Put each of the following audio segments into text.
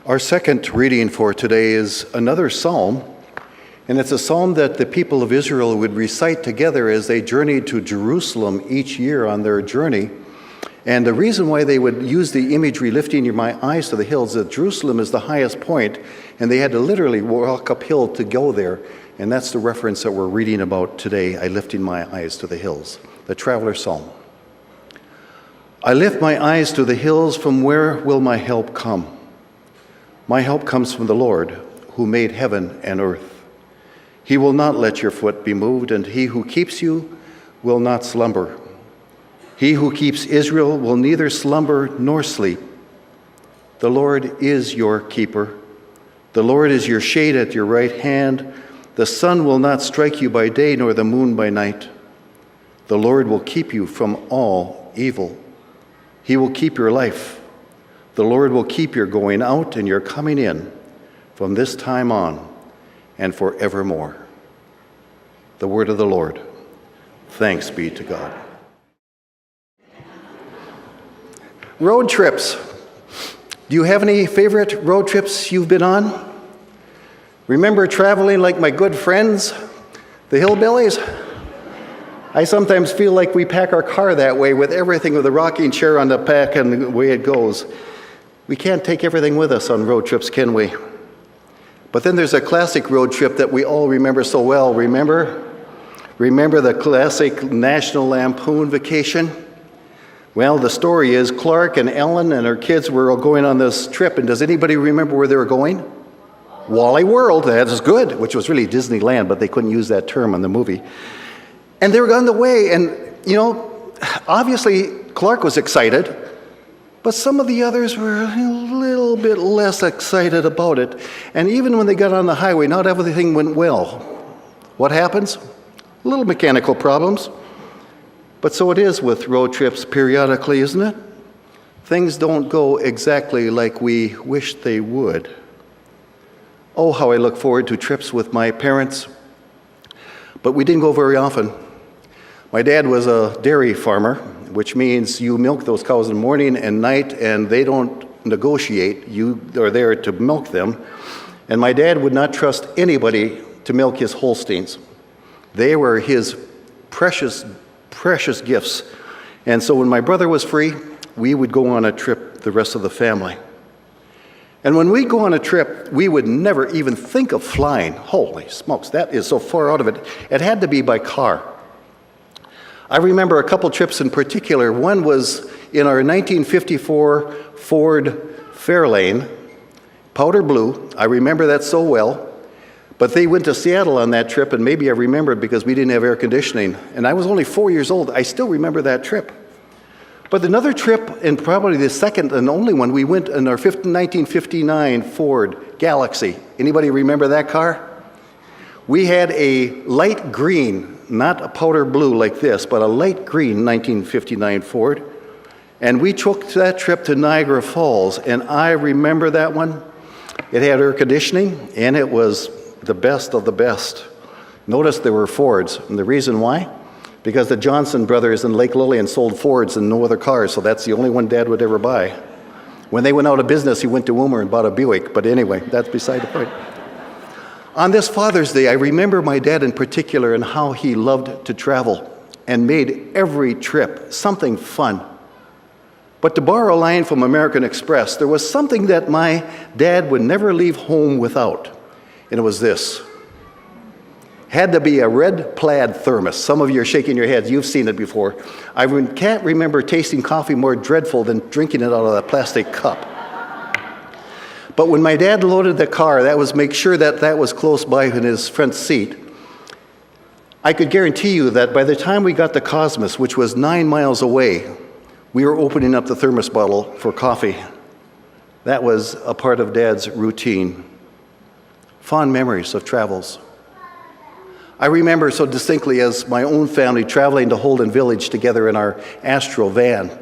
Our second reading for today is another psalm, and it's a psalm that the people of Israel would recite together as they journeyed to Jerusalem each year on their journey. And the reason why they would use the imagery, lifting my eyes to the hills, that Jerusalem is the highest point, and they had to literally walk uphill to go there. And that's the reference that we're reading about today, I lifting my eyes to the hills, the Traveler Psalm. I lift my eyes to the hills, from where will my help come? My help comes from the Lord, who made heaven and earth. He will not let your foot be moved, and he who keeps you will not slumber. He who keeps Israel will neither slumber nor sleep. The Lord is your keeper. The Lord is your shade at your right hand. The sun will not strike you by day, nor the moon by night. The Lord will keep you from all evil. He will keep your life. The Lord will keep your going out and your coming in from this time on and forevermore. The word of the Lord. Thanks be to God. Road trips. Do you have any favorite road trips you've been on? Remember traveling like my good friends, the hillbillies? I sometimes feel like we pack our car that way, with everything, with a rocking chair on the back and the way it goes. We can't take everything with us on road trips, can we? But then there's a classic road trip that we all remember so well. Remember the classic National Lampoon Vacation? Well, the story is Clark and Ellen and her kids were going on this trip, and does anybody remember where they were going? Wally World, that is good, which was really Disneyland, but they couldn't use that term on the movie. And they were on the way, and, obviously Clark was excited, but some of the others were a little bit less excited about it. And even when they got on the highway, not everything went well. What happens? Little mechanical problems. But so it is with road trips periodically, isn't it? Things don't go exactly like we wish they would. Oh, how I look forward to trips with my parents. But we didn't go very often. My dad was a dairy farmer, which means you milk those cows in the morning and night, and they don't negotiate. You are there to milk them. And my dad would not trust anybody to milk his Holsteins. They were his precious, precious gifts. And so when my brother was free, we would go on a trip, the rest of the family. And when we go on a trip, we would never even think of flying. Holy smokes, that is so far out of it. It had to be by car. I remember a couple trips in particular. One was in our 1954 Ford Fairlane, powder blue. I remember that so well. But they went to Seattle on that trip, and maybe I remember it because we didn't have air conditioning. And I was only 4 years old. I still remember that trip. But another trip, and probably the second and only one, we went in our 1959 Ford Galaxy. Anybody remember that car? We had a light green, not a powder blue like this, but a light green 1959 Ford. And we took that trip to Niagara Falls, and I remember that one. It had air conditioning, and it was the best of the best. Notice there were Fords, and the reason why? Because the Johnson brothers in Lake Lillian sold Fords and no other cars, so that's the only one Dad would ever buy. When they went out of business, he went to Woomer and bought a Buick, but anyway, that's beside the point. On this Father's Day, I remember my dad in particular and how he loved to travel and made every trip something fun. But to borrow a line from American Express, there was something that my dad would never leave home without, and it was this. Had to be a red plaid thermos. Some of you are shaking your heads. You've seen it before. I can't remember tasting coffee more dreadful than drinking it out of that plastic cup. But when my dad loaded the car, that was make sure that that was close by in his front seat. I could guarantee you that by the time we got to Cosmos, which was 9 miles away, we were opening up the thermos bottle for coffee. That was a part of Dad's routine. Fond memories of travels. I remember so distinctly as my own family traveling to Holden Village together in our Astro van.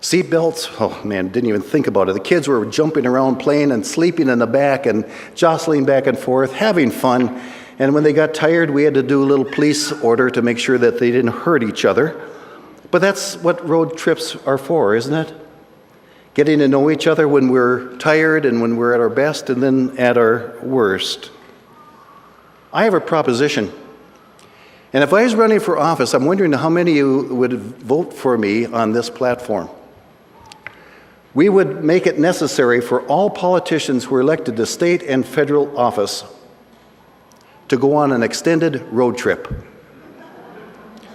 Seat belts, oh man, didn't even think about it. The kids were jumping around, playing and sleeping in the back and jostling back and forth, having fun. And when they got tired, we had to do a little police order to make sure that they didn't hurt each other. But that's what road trips are for, isn't it? getting to know each other when we're tired and when we're at our best and then at our worst. I have a proposition. And if I was running for office, I'm wondering how many of you would vote for me on this platform. We would make it necessary for all politicians who are elected to state and federal office to go on an extended road trip.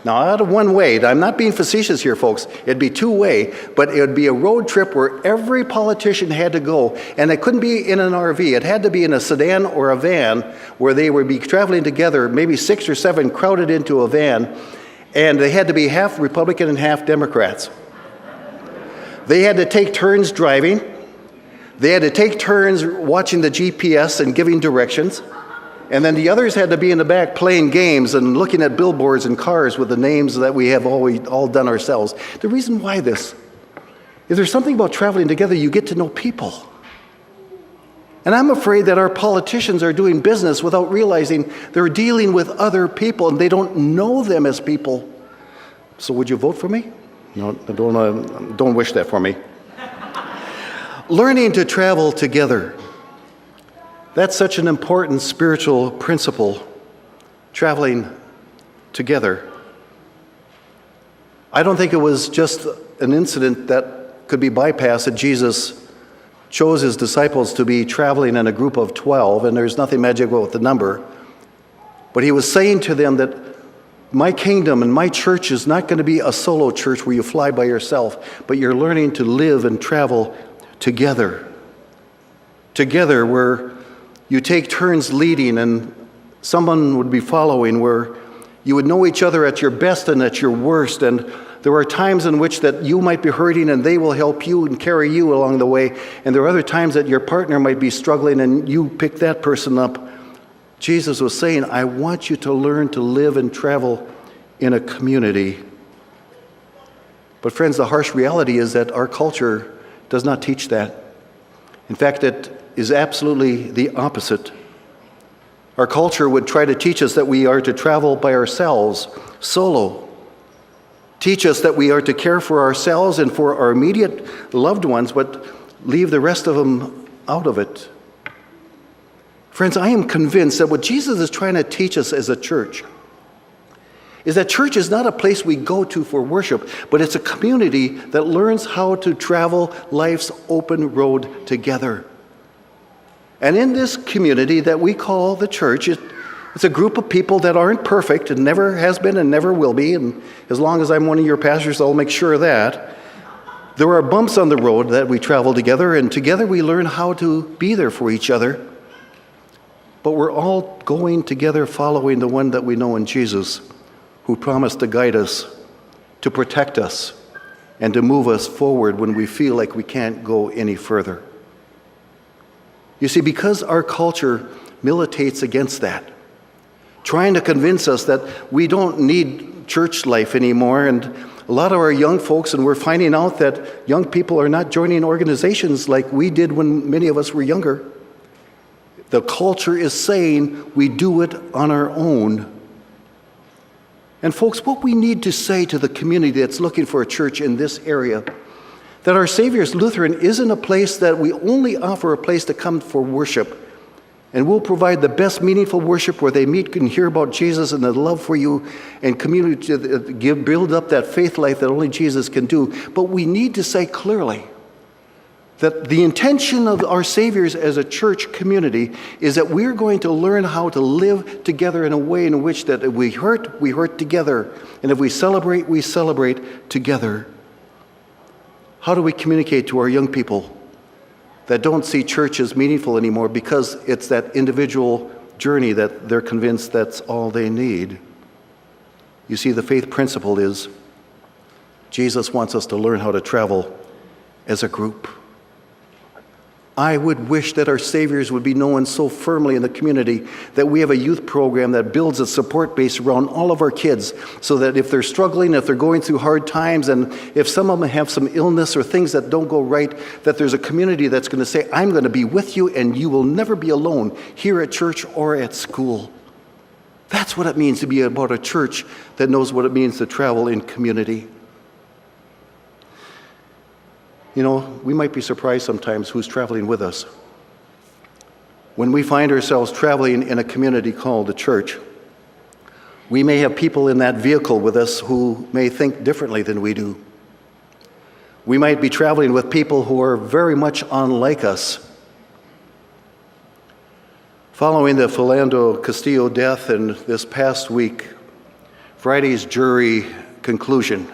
Now, out of one way, I'm not being facetious here, folks. It'd be two-way, but it would be a road trip where every politician had to go, and it couldn't be in an RV. It had to be in a sedan or a van where they would be traveling together, maybe 6 or 7 crowded into a van, and they had to be half Republican and half Democrats. They had to take turns driving. They had to take turns watching the GPS and giving directions. And then the others had to be in the back playing games and looking at billboards and cars with the names that we have all done ourselves. The reason why this is there's something about traveling together, you get to know people. And I'm afraid that our politicians are doing business without realizing they're dealing with other people and they don't know them as people. So would you vote for me? No, don't wish that for me. Learning to travel together. That's such an important spiritual principle, traveling together. I don't think it was just an incident that could be bypassed that Jesus chose his disciples to be traveling in a group of 12, and there's nothing magical with the number. But he was saying to them that my kingdom and my church is not going to be a solo church where you fly by yourself, but you're learning to live and travel together. Together, where you take turns leading and someone would be following, where you would know each other at your best and at your worst. And there are times in which that you might be hurting and they will help you and carry you along the way. And there are other times that your partner might be struggling and you pick that person up. Jesus was saying, I want you to learn to live and travel in a community. But friends, the harsh reality is that our culture does not teach that. In fact, it is absolutely the opposite. Our culture would try to teach us that we are to travel by ourselves, solo. Teach us that we are to care for ourselves and for our immediate loved ones, but leave the rest of them out of it. Friends, I am convinced that what Jesus is trying to teach us as a church is that church is not a place we go to for worship, but it's a community that learns how to travel life's open road together. And in this community that we call the church, it's a group of people that aren't perfect and never has been and never will be. And as long as I'm one of your pastors, I'll make sure of that. There are bumps on the road that we travel together, and together we learn how to be there for each other. But we're all going together following the one that we know in Jesus, who promised to guide us, to protect us, and to move us forward when we feel like we can't go any further. You see, because our culture militates against that, trying to convince us that we don't need church life anymore, and a lot of our young folks, and we're finding out that young people are not joining organizations like we did when many of us were younger. The culture is saying we do it on our own. And folks, what we need to say to the community that's looking for a church in this area, that our Saviour's Lutheran isn't a place that we only offer a place to come for worship, and we'll provide the best meaningful worship where they meet and hear about Jesus and the love for you and community to build up that faith life that only Jesus can do. But we need to say clearly that the intention of our Savior's as a church community is that we're going to learn how to live together in a way in which that if we hurt together, and if we celebrate together. How do we communicate to our young people that don't see church as meaningful anymore because it's that individual journey that they're convinced that's all they need? You see, the faith principle is Jesus wants us to learn how to travel as a group. I would wish that our Saviors would be known so firmly in the community that we have a youth program that builds a support base around all of our kids so that if they're struggling, if they're going through hard times, and if some of them have some illness or things that don't go right, that there's a community that's going to say, I'm going to be with you and you will never be alone here at church or at school. That's what it means to be about a church that knows what it means to travel in community. we might be surprised sometimes who's traveling with us. When we find ourselves traveling in a community called the church, we may have people in that vehicle with us who may think differently than we do. We might be traveling with people who are very much unlike us. Following the Philando Castillo death and this past week, Friday's jury conclusion,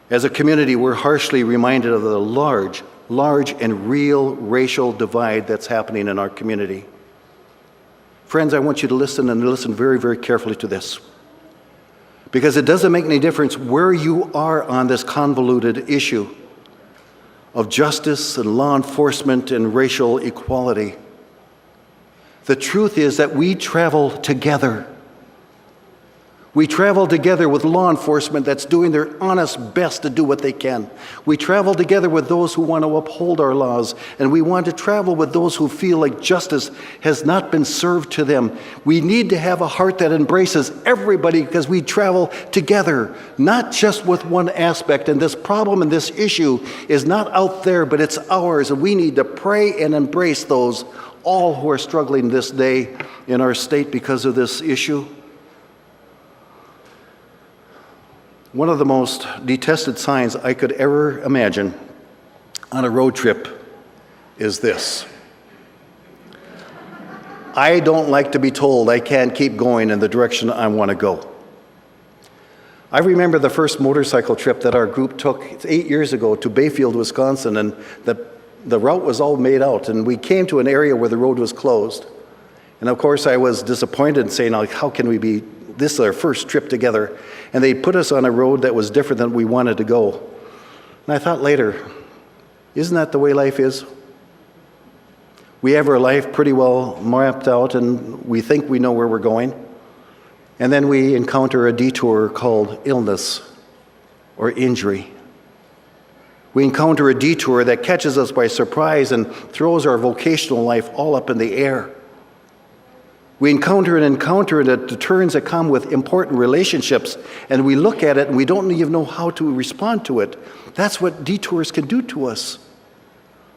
as a community, we're harshly reminded of the large and real racial divide that's happening in our community. Friends, I want you to listen and listen very, very carefully to this. Because it doesn't make any difference where you are on this convoluted issue of justice and law enforcement and racial equality. The truth is that we travel together. We travel together with law enforcement that's doing their honest best to do what they can. We travel together with those who want to uphold our laws, and we want to travel with those who feel like justice has not been served to them. We need to have a heart that embraces everybody because we travel together, not just with one aspect. And this problem and this issue is not out there, but it's ours, and we need to pray and embrace those all who are struggling this day in our state because of this issue. One of the most detested signs I could ever imagine on a road trip is this. I don't like to be told I can't keep going in the direction I want to go. I remember the first motorcycle trip that our group took 8 years ago to Bayfield, Wisconsin, and the route was all made out, and we came to an area where the road was closed. And of course I was disappointed, saying, how can we be, this is our first trip together, and they put us on a road that was different than we wanted to go. And I thought later, isn't that the way life is? We have our life pretty well mapped out, and we think we know where we're going. And then we encounter a detour called illness or injury. We encounter a detour that catches us by surprise and throws our vocational life all up in the air. We encounter the turns that come with important relationships, and we look at it and we don't even know how to respond to it. That's what detours can do to us.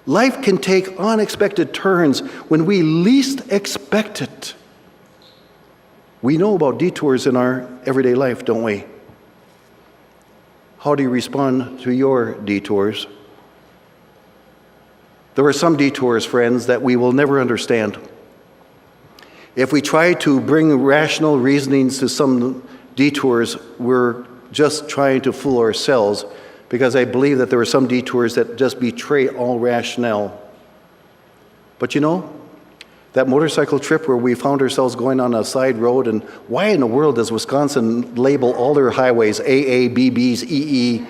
Life can take unexpected turns when we least expect it. We know about detours in our everyday life, don't we? How do you respond to your detours? There are some detours, friends, that we will never understand. If we try to bring rational reasonings to some detours, we're just trying to fool ourselves, because I believe that there are some detours that just betray all rationale. But that motorcycle trip where we found ourselves going on a side road, and why in the world does Wisconsin label all their highways AA, BBs, EE?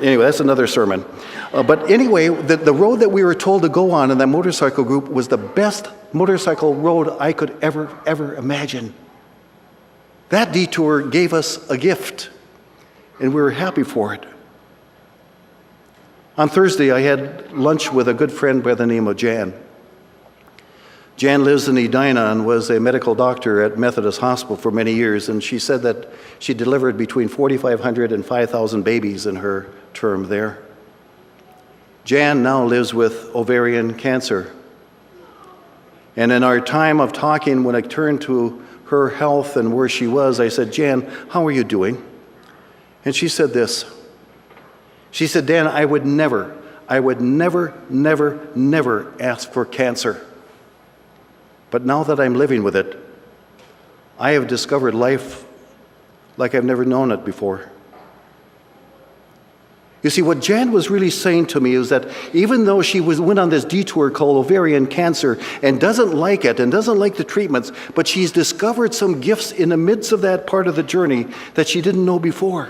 Anyway, that's another sermon. But anyway, the road that we were told to go on in that motorcycle group was the best motorcycle road I could ever imagine. That detour gave us a gift, and we were happy for it. On Thursday, I had lunch with a good friend by the name of Jan. Jan lives in Edina and was a medical doctor at Methodist Hospital for many years, and she said that she delivered between 4,500 and 5,000 babies in her term there. Jan now lives with ovarian cancer. And in our time of talking, when I turned to her health and where she was, I said, Jan, how are you doing? And she said this. She said, Dan, I would never ask for cancer. But now that I'm living with it, I have discovered life like I've never known it before. You see, what Jan was really saying to me is that even though she went on this detour called ovarian cancer and doesn't like it and doesn't like the treatments, but she's discovered some gifts in the midst of that part of the journey that she didn't know before.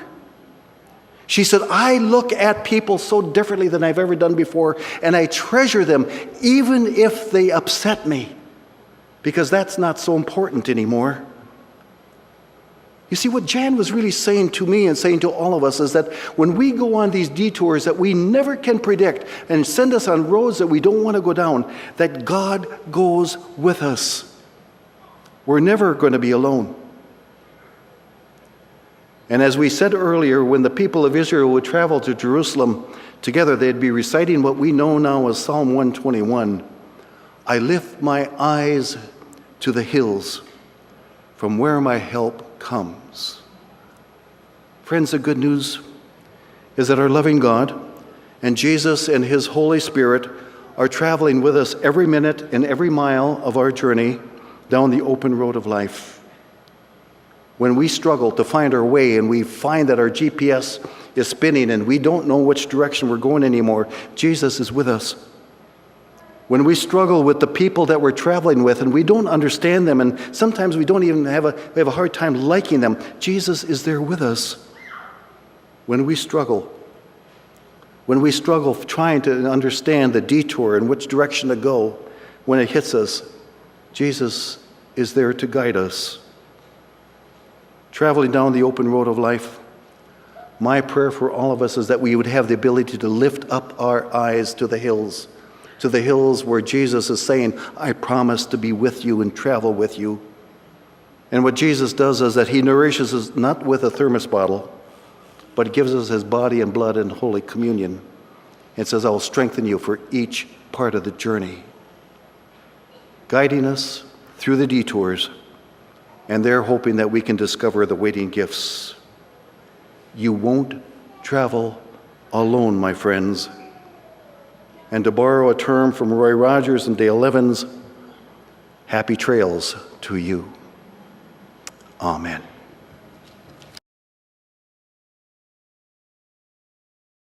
She said, I look at people so differently than I've ever done before, and I treasure them even if they upset me, because that's not so important anymore. You see, what Jan was really saying to me and saying to all of us is that when we go on these detours that we never can predict and send us on roads that we don't want to go down, that God goes with us. We're never going to be alone. And as we said earlier, when the people of Israel would travel to Jerusalem together, they'd be reciting what we know now as Psalm 121. I lift my eyes to the hills, from where my help comes. Friends, the good news is that our loving God and Jesus and his Holy Spirit are traveling with us every minute and every mile of our journey down the open road of life. When we struggle to find our way and we find that our GPS is spinning and we don't know which direction we're going anymore, Jesus is with us. When we struggle with the people that we're traveling with and we don't understand them, and sometimes we don't even have a hard time liking them, Jesus is there with us. When we struggle trying to understand the detour and which direction to go, when it hits us, Jesus is there to guide us. Traveling down the open road of life, my prayer for all of us is that we would have the ability to lift up our eyes to the hills where Jesus is saying, I promise to be with you and travel with you. And what Jesus does is that he nourishes us not with a thermos bottle, but gives us his body and blood in Holy Communion. It says, I will strengthen you for each part of the journey, guiding us through the detours, and they're hoping that we can discover the waiting gifts. You won't travel alone, my friends. And to borrow a term from Roy Rogers and Dale Evans, happy trails to you. Amen.